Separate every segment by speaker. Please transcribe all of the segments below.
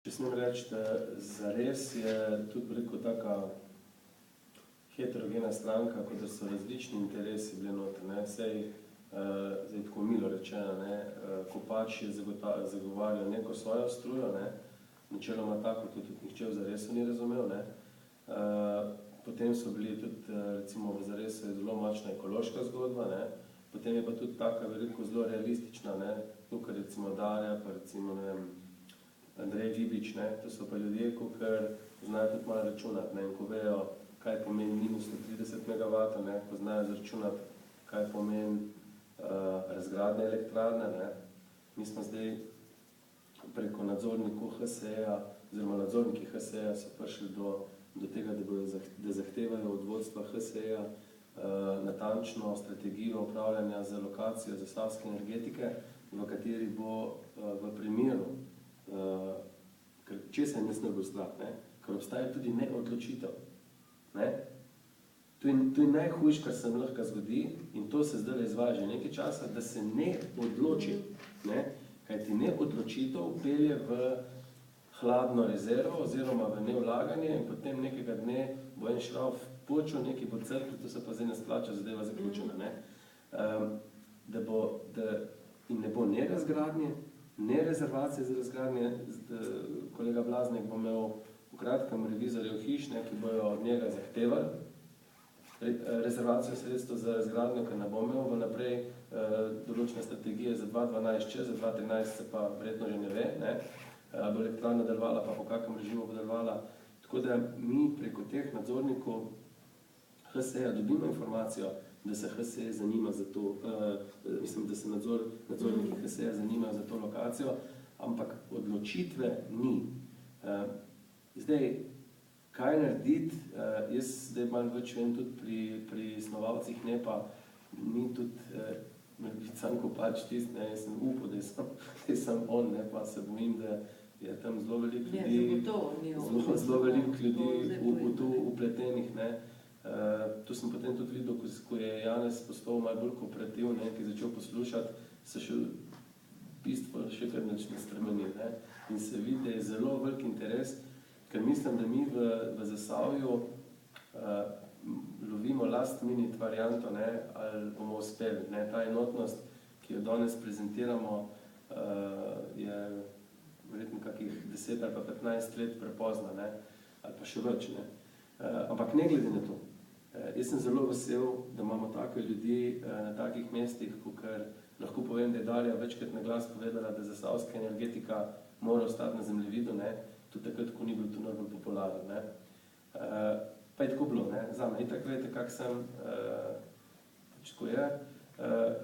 Speaker 1: Če smem reči, da zares je tudi rekel taka heterogena stranka, kot da so različni interesi bili noter, ne. Sej, zdaj tako milo rečeno, ne, Kopač je zagovarjal neko svojo strujo, ne, načeloma tako, tudi nihče v Zaresu ni razumel, ne. Potem so bili tudi, recimo v Zaresu je zelo močna ekološka zgodba, ne. Potem je pa tudi taka veliko zelo realistična, ne, tukaj recimo Darja, pa recimo, ne vem, Andrej Vibič, ne, to so pa ljudje, kakor znajo tudi malo računati, ne, in ko vejo, kaj pomeni minus 130 megavatov, ne, ko znajo zračunati, kaj pomeni razgradnja elektrarne, ne. Mi smo zdaj preko nadzornikov HSE-ja, oziroma nadzorniki HSE-ja so prišli do tega, da zahtevajo od vodstva HSE-ja natančno strategijo upravljanja za lokacijo zasavske energetike, v kateri bo v primeru, če se ne sme bo strah, ne, ker obstaja tudi neodločitev. Ne? To je najhujš, kar se lahko zgodi, in to se zdaj izvaja že nekaj časa, da se ne odloči, ne? Kajti neodločitev pelje v hladno rezervo oziroma v nevlaganje in potem nekega dne bo en šrauf počel, nekaj bo crkl, to se pa zdaj ne splača, zadeva zaključena, ne? In ne bo ne razgradnje, ne rezervacije za razgradnje. Kolega Blaznek bo imel v kratkem revizorjev hiš, ne, ki bojo od njega zahtevali rezervacijo sredstev za razgradnjo, ker ne bo imel vnaprej določene strategije za 2012 čez, za 2013 se pa verjetno že ne ve, ne, bo elektrarna delovala, pa po kakem režimu bo delovala. Tako da mi preko teh nadzornikov HSE-ja dobimo informacijo, da se HSE zanima za to, mislim, da se nadzorniki HSE-ja zanimajo za to lokacijo, ampak odločitve ni. Zdaj, kaj narediti, jaz zdaj malo več vem tudi pri snovalcih, ne pa ni tudi, sam Kopač tist, ne, jaz sem upal, da je sam on, ne, pa se bojim, da je tam zelo veliko ljudi, zelo veliko ljudi v to upletenih, ne. To sem potem tudi videl, ko je Janez postal malo bolj kooperativ, ne, ki je začel poslušati, se še bistvo še kar nič ne spremeni, ne. In se vidi, da je zelo velik interes, ker mislim, da mi v Zasavju lovimo last minute varianto, ne, ali bomo uspeli, ne. Ta enotnost, ki jo danes prezentiramo, je verjetno kakih 10 ali pa 15 let prepozna, ne, ali pa še več, ne. Ampak ne glede na to, jaz sem zelo vesel, da imamo take ljudi na takih mestih, kakor lahko povem, da je Darja večkrat na glas povedala, da zasavska energetika mora ostati na zemljevidu, ne, tudi takrat, ko ni bil to najbolj popularen, ne. Pa je tako bilo, ne, zame, itak veste, kak sem, pač tako je.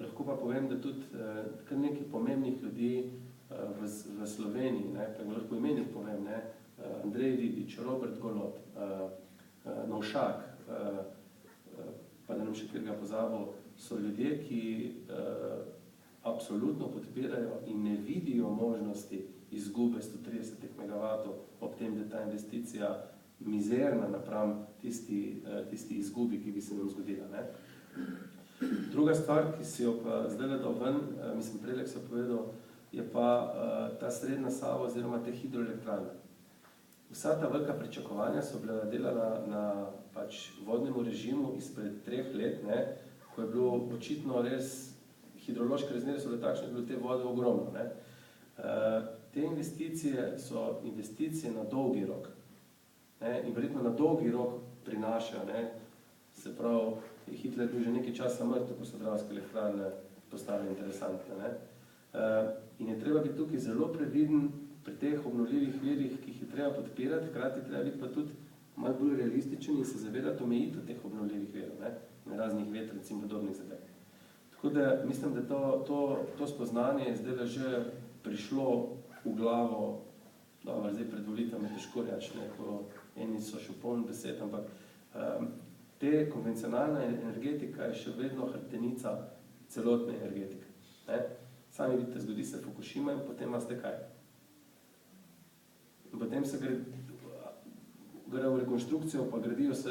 Speaker 1: Lahko pa povem, da tudi kar nekaj pomembnih ljudi v Sloveniji, ne, pa lahko imenih povem, ne, Andrej Vibič, Robert Golob, Novšak, pa da nam še kjer ga pozabil, so ljudje, ki absolutno podpirajo in ne vidijo možnosti izgube 130 megavatov ob tem, da je ta investicija mizerna napram tisti izgubi, ki bi se nam zgodila, ne. Druga stvar, ki si jo pa zdaj dal ven, mislim, Prelek so povedal, je pa ta srednja Sava oziroma te hidroelektrane. Vsa ta velika pričakovanja so bila delana na pač vodnemu režimu izpred 3 let, ne, ko je bilo očitno res, hidrološke razmere so bile takšne, da je bilo te vode ogromno, ne. Te investicije so investicije na dolgi rok, ne, in verjetno na dolgi rok prinašajo, ne, se pravi, Hitler bil že nekaj časa mrtev, ko so dravske elektrarne postale interesantne, ne. In je treba biti tukaj zelo previden pri teh obnovljivih virih, ki jih je treba podpirati, hkrati treba biti pa tudi malo bolj realističen in se zavedati omejitev teh obnovljivih virov, ne, na raznih vetrnic in podobnih zadev. Tako da mislim, da to spoznanje je zdaj že prišlo v glavo, dobro, zdaj pred volitvami težko reči, ne, ko eni so še poln besed, ampak te konvencionalna energetika je še vedno hrbtenica celotne energetike, ne. Sami vidite, zgodi se Fukushima in potem imate kaj. In potem se gre v rekonstrukcijo, pa gradijo se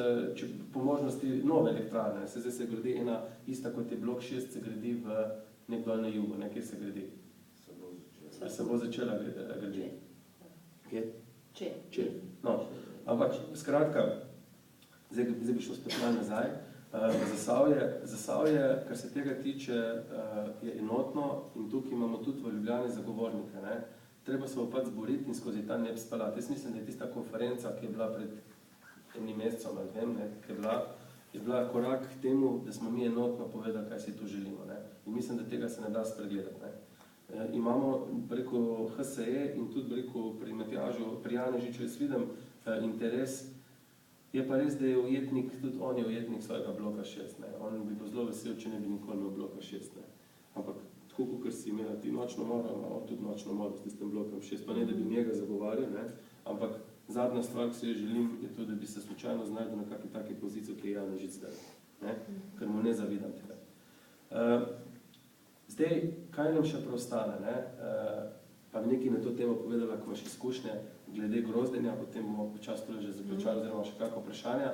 Speaker 1: po možnosti nove elektrarne. Zdaj se gradi ena ista, kot je blok 6, se gradi v nek dol na jugu, ne, kjer se gradi. Se bo začela graditi. Če. No, ampak skratka, zdaj bi šlo spet malo nazaj. Zasavje, kar se tega tiče, je enotno in tukaj imamo tudi v Ljubljani zagovornike. Ne? Treba se pač zboriti in skozi ta NEP spalati. Jaz mislim, da je tista konferenca, ki je bila pred enim mesecem, ali vem, ne, je bila korak k temu, da smo mi enotno povedali, kaj si tu želimo. Ne? In mislim, da tega se ne da spregledati. Ne? Imamo preko HSE in tudi preko pri Matjažu, pri Janežiču, jaz vidim interes. Je pa res, da je ujetnik, tudi on je ujetnik svojega bloka 6. Ne? On bi bo zelo vesel, če ne bi nikoli imel bloka 6. Ne? Ampak tako, kot si imela ti nočno moro, imamo tudi nočno moro s tistim blokom 6. Pa ne, da bi njega zagovarjal, ne? Ampak zadnja stvar, ki si jo želim, je to, da bi se slučajno znajdel na kakšni taki poziciji, ki je Janežič zdaj. Ne? Ker mu ne zavidam tega. Zdaj, kaj nam še preostane? Ne? Pa bi nekaj na to temo povedala, ko imaš izkušnje glede grozdenja, potem bomo počasi tudi že zaključali, oziroma še kakšno vprašanja.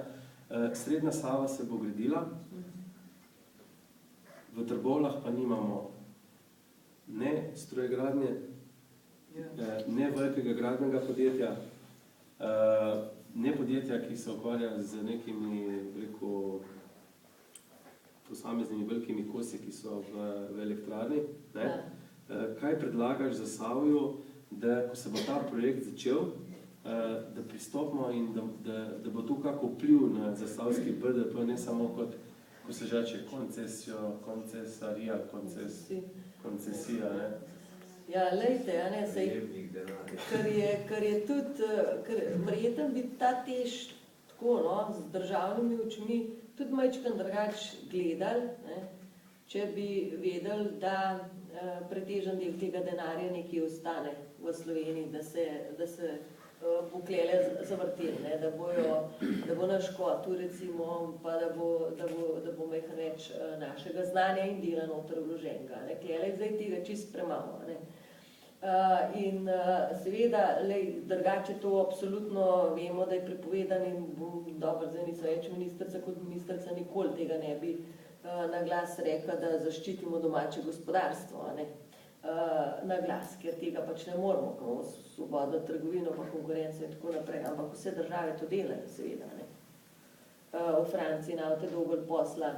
Speaker 1: Srednja Sava se bo gradila, v Trbovljah pa nimamo ne strojegradnje, ne velikega gradbenega podjetja, ne podjetja, ki se ukvarja z nekimi, rekel, posameznimi velikimi kosi, ki so v elektrarni. Ne? Kaj predlagaš za Savju, da ko se bo ta projekt začel, da pristopimo in da bo to kako vpliv na zasavski BDP, ne samo kot, ko se reče, koncesarija, koncesija, ne?
Speaker 2: Ja, lejte, ne, sej, ker je tudi, verjetno bi ta tež tako, no, z državnimi očmi tudi majčkeno drugač gledali, ne, če bi vedeli, da pretežen del tega denarja nekje ostane v Sloveniji, da se bo klele zavrteli, ne, da bo naš kotu, recimo, pa da bo majhen več našega znanja in dela noter vloženega. Klele je zdaj tega čist premalo. Ne. In seveda, drugače to absolutno vemo, da je prepovedan in dobro, zdaj nisem več ministrica kot ministrica, nikoli tega ne bi na glas rekla, da zaščitimo domače gospodarstvo, ne, na glas, ker tega pač ne moramo, ko imamo svobodno trgovino, pa konkurenco in tako naprej, ampak vse države to delajo, seveda. Ne. V Franciji navte dolgo posla,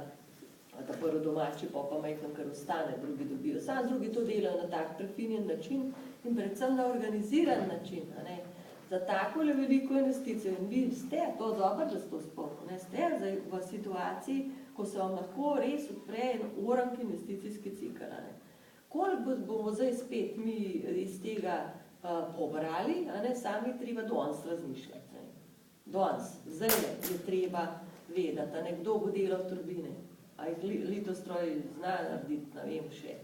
Speaker 2: ta prvo domači, pa majhen, kar ostane, drugi dobijo. Sam drugi to delajo na tak prefinjen način in predvsem na organiziran način, ne. Za takole veliko investicijo in vi ste to dobro, da ste to spomnili, ste zdaj v situaciji, ko se vam lahko res odpre en orank investicijski cikl. Koliko bomo zdaj spet mi iz tega pobrali, sami treba danes razmišljati. Danes, zdaj je treba vedeti, kdo bo delal turbine, a jih Litostroj zna narediti, ne vem še,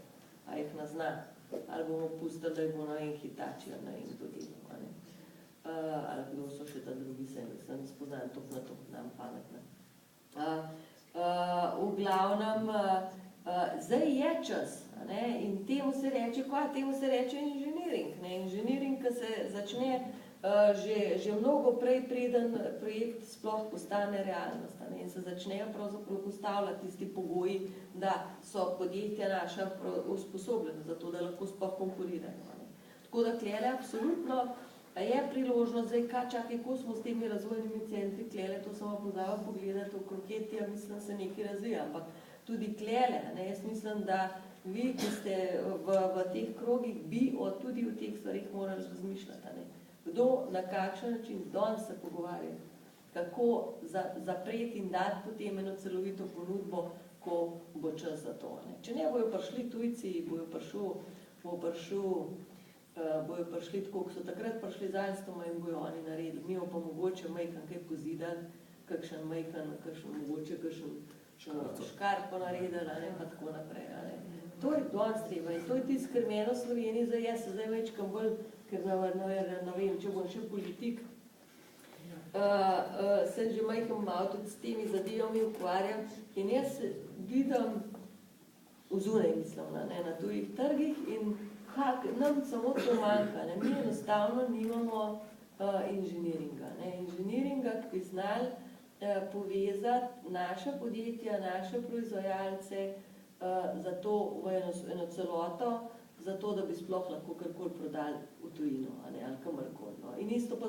Speaker 2: a jih ne zna, ali bomo pustili, da jih bo na en Hitachi, ali na en kdo delal, ali kdo so še ta drugi, sem spoznal tok na tok, nam pametna. V glavnem, zdaj je čas, ne? In temu se reče, temu se reče inženiring. Inženiring, ki se začne že mnogo prej, preden projekt sploh postane realnost, ne? In se začnejo pravzaprav postavljati tisti pogoji, da so podjetja naša usposobljena za to, da lahko sploh konkurirajo. Ne? Tako da klele absolutno je priložnost, zdaj čakaj, ko smo s temi razvojnimi centri klele, to samo pozava pogledati, v kroketija, mislim, se nekaj razvija, ampak tudi klele, ne, jaz mislim, da vi, ki ste v teh krogih, bi tudi o teh stvarih morali razmišljati, ne. Kdo, na kakšen način, danes se pogovarja, kako zapreti in dati potem eno celovito ponudbo, ko bo čas za to, ne. Če ne bojo prišli tujci, bojo prišli tako, ko so takrat prišli z Alstoma in bojo oni naredili. Mi pa mogoče majhen kaj pozidali, kakšen mogoče škarpo naredili, ne, pa tako naprej. Ne. To je danes treba in to je tisto, kar meni v Sloveniji zdaj, jaz se zdaj večkam bolj, ker ne vem, če bom še politik, sem že majhen malo tudi s temi zadevami ukvarjam in jaz vidim vzunaj, mislim, na tujih trgih in nam samo to manjka, ne? Mi enostavno nimamo inženiringa. Inženiringa, ki bi znali povezati naša podjetja, naše proizvajalce za to v eno celoto, za to, da bi sploh lahko karkoli prodali v tujino, a ne, ali kamorkoli. No. In isto pa